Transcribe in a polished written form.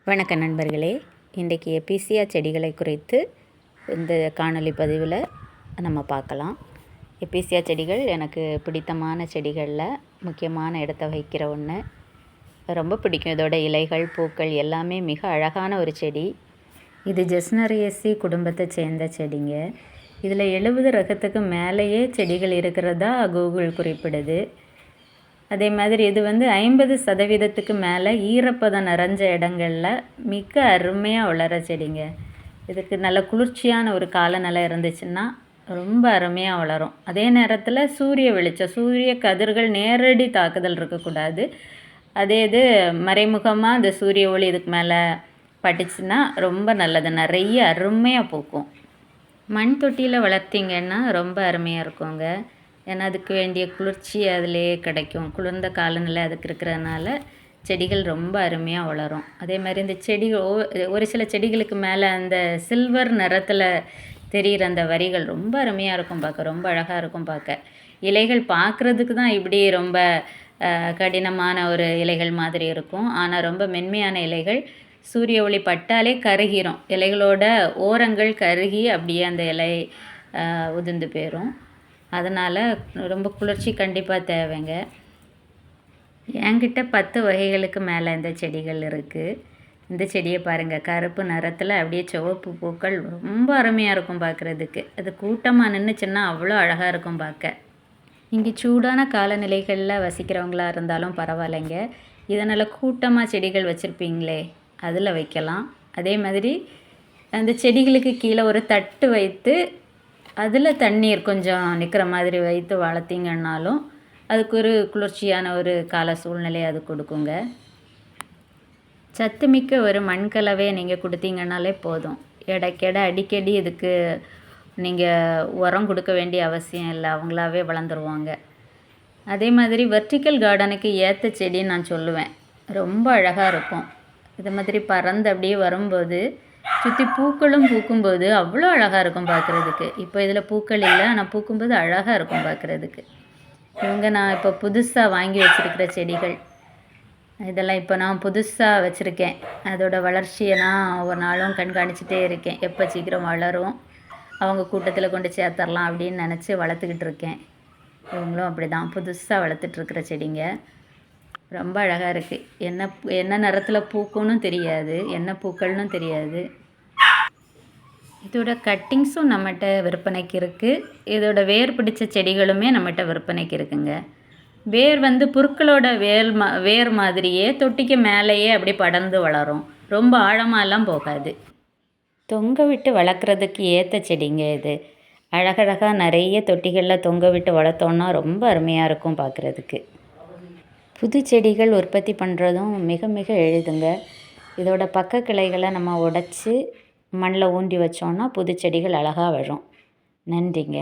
வணக்க நண்பர்களே, இன்றைக்கி எபிசியா செடிகளை குறித்து இந்த காணொளி பதிவில் நம்ம பார்க்கலாம். எபிசியா செடிகள் எனக்கு பிடித்தமான செடிகளில் முக்கியமான இடத்த வகிக்கிற ஒன்று. ரொம்ப பிடிக்கும். இதோட இலைகள், பூக்கள் எல்லாமே மிக அழகான ஒரு செடி. இது ஜெஸ்னரியேசி குடும்பத்தை சேர்ந்த செடிங்க. இதில் 70 ரகத்துக்கு மேலேயே செடிகள் இருக்கிறதா கூகுள் குறிப்பிடுது. அதே மாதிரி இது 50% மேலே ஈரப்பதம் நிறைஞ்ச இடங்களில் மிக அருமையாக வளர செடிங்க. இதுக்கு நல்ல குளிர்ச்சியான ஒரு காலநிலை இருந்துச்சுன்னா ரொம்ப அருமையாக வளரும். அதே நேரத்தில் சூரிய வெளிச்சம், சூரிய கதிர்கள் நேரடி தாக்குதல் இருக்கக்கூடாது. அதே இது மறைமுகமாக இந்த சூரிய ஒளி இதுக்கு மேலே பட்டுச்சுன்னா ரொம்ப நல்லது, நிறைய அருமையாக பூக்கும். மண் தொட்டியில் வளர்த்திங்கன்னா ரொம்ப அருமையாக இருக்குங்க. ஏன்னா அதுக்கு வேண்டிய குளிர்ச்சி அதிலேயே கிடைக்கும். குளிர்ந்த காலநிலை அதுக்கு இருக்கிறதுனால செடிகள் ரொம்ப அருமையாக வளரும். அதே மாதிரி இந்த செடி ஒரு சில செடிகளுக்கு மேலே அந்த சில்வர் நிறத்தில் தெரிகிற அந்த வரிகள் ரொம்ப அருமையாக இருக்கும் பார்க்க, ரொம்ப அழகாக இருக்கும் பார்க்க. இலைகள் பார்க்குறதுக்கு தான் இப்படி ரொம்ப கடினமான ஒரு இலைகள் மாதிரி இருக்கும். ஆனால் ரொம்ப மென்மையான இலைகள். சூரிய ஒளி பட்டாலே கருகிரும். இலைகளோட ஓரங்கள் கருகி அப்படியே அந்த இலை உதிர்ந்து போயிடும். அதனால் ரொம்ப குளிர்ச்சி கண்டிப்பாக தேவைங்க. என்கிட்ட 10 வகைகளுக்கு மேலே இந்த செடிகள் இருக்குது. இந்த செடியை பாருங்கள், கருப்பு நிறத்தில் அப்படியே சிவப்பு பூக்கள் ரொம்ப அருமையாக இருக்கும் பார்க்குறதுக்கு. அது கூட்டமாக நின்றுச்சுன்னா அவ்வளோ அழகாக இருக்கும் பார்க்க. இங்கே சூடான காலநிலைகளில் வசிக்கிறவங்களாக இருந்தாலும் பரவாயில்லைங்க. இதனால் கூட்டமாக செடிகள் வச்சுருப்பீங்களே, அதில் வைக்கலாம். அதே மாதிரி அந்த செடிகளுக்கு கீழே ஒரு தட்டு வைத்து அதில் தண்ணீர் கொஞ்சம் நிற்கிற மாதிரி வைத்து வளர்த்திங்கன்னாலும் அதுக்கு ஒரு குளிர்ச்சியான ஒரு கால சூழ்நிலை அது கொடுக்குங்க. சத்துமிக்க ஒரு மண்கலவையை நீங்கள் கொடுத்தீங்கன்னாலே போதும். எடைக்கெடை அடிக்கடி இதுக்கு நீங்கள் உரம் கொடுக்க வேண்டிய அவசியம் இல்லை, அவங்களாவே வளர்ந்துருவாங்க. அதே மாதிரி வெர்டிக்கல் கார்டனுக்கு ஏற்ற செடின்னு நான் சொல்லுவேன். ரொம்ப அழகாக இருக்கும். இது மாதிரி பறந்து அப்படியே வரும்போது சுற்றி பூக்களும் பூக்கும்போது அவ்வளோ அழகாக இருக்கும் பார்க்குறதுக்கு. இப்போ இதில் பூக்கள் இல்லை, ஆனால் பூக்கும்போது அழகாக இருக்கும் பார்க்குறதுக்கு. நான் இப்போ புதுசாக வாங்கி வச்சுருக்கிற செடிகள் இதெல்லாம் இப்போ நான் புதுசாக வச்சுருக்கேன். அதோட வளர்ச்சியை நான் ஒவ்வொரு நாளும் கண்காணிச்சிட்டே இருக்கேன். எப்போ சீக்கிரம் வளரும், அவங்க கூட்டத்தில் கொண்டு சேர்த்துடலாம் அப்படின்னு நினச்சி வளர்த்துக்கிட்டு இருக்கேன். இவங்களும் அப்படி தான் புதுசாக வளர்த்துட்ருக்கிற செடிங்க. ரொம்ப அழகாக இருக்குது. என்ன நிறத்தில் பூக்கும்னு தெரியாது, என்ன பூக்கள்னு தெரியாது. இதோட கட்டிங்ஸும் நம்மகிட்ட விற்பனைக்கு இருக்குது. இதோட வேர் பிடிச்ச செடிகளுமே நம்மகிட்ட விற்பனைக்கு இருக்குங்க. வேர் புற்களோட வேர் மாதிரியே தொட்டிக்கு மேலேயே அப்படி படர்ந்து வளரும். ரொம்ப ஆழமாலாம் போகாது. தொங்க விட்டு வளர்க்குறதுக்கு ஏற்ற செடிங்க இது. அழகழகாக நிறைய தொட்டிகளில் தொங்க விட்டு வளர்த்தோன்னா ரொம்ப அருமையாக இருக்கும் பார்க்குறதுக்கு. புது செடிகள் உற்பத்தி பண்ணுறதும் மிக மிக எளிதுங்க. இதோட பக்க கிளைகளை நம்ம உடைச்சி மண்ணில் ஊண்டி வச்சோன்னா புது செடிகள் அழகாக வரும். நன்றிங்க.